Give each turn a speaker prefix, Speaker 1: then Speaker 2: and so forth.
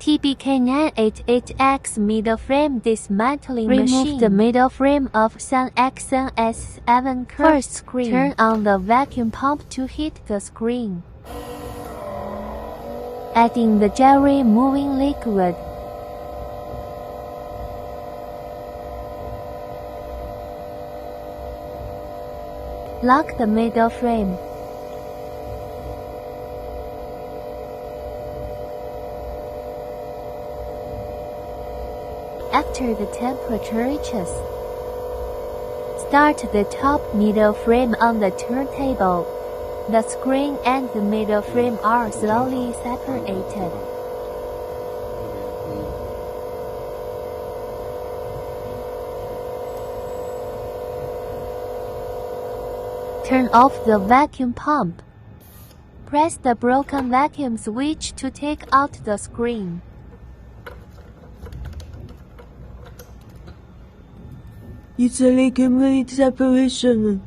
Speaker 1: TBK-988X middle frame dismantling machine. Remove the middle frame of Sun XNS7 curved screen. Turn on the vacuum pump to heat the screen. Adding the gel removing liquid. Lock the middle frame. After the temperature reaches, start the top middle frame on the turntable. The screen and the middle frame are slowly separated. Turn off the vacuum pump. Press the broken vacuum switch to take out the screen.
Speaker 2: It's a complete separation.